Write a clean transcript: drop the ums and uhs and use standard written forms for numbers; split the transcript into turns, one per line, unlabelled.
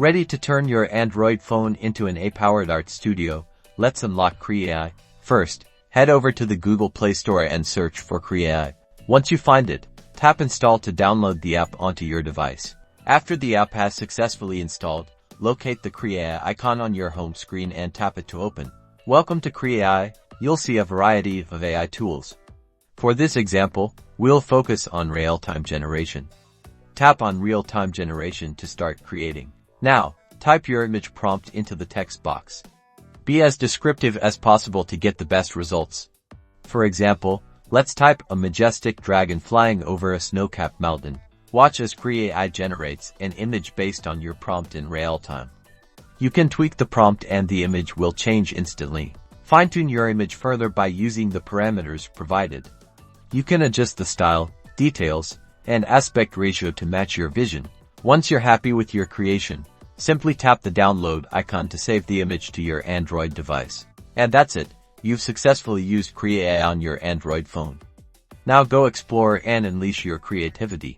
Ready to turn your Android phone into an AI-powered art studio? Let's unlock Krea AI. First, head over to the Google Play Store and search for Krea AI. Once you find it, tap Install to download the app onto your device. After the app has successfully installed, locate the Krea AI icon on your home screen and tap it to open. Welcome to Krea AI. You'll see a variety of AI tools. For this example, we'll focus on real-time generation. Tap on real-time generation to start creating. Now, type your image prompt into the text box. Be as descriptive as possible to get the best results. For example, let's type a majestic dragon flying over a snow-capped mountain. Watch as Krea AI generates an image based on your prompt in real time. You can tweak the prompt and the image will change instantly. Fine-tune your image further by using the parameters provided. You can adjust the style, details, and aspect ratio to match your vision. Once you're happy with your creation, simply tap the download icon to save the image to your Android device. And that's it. You've successfully used Krea AI on your Android phone. Now go explore and unleash your creativity.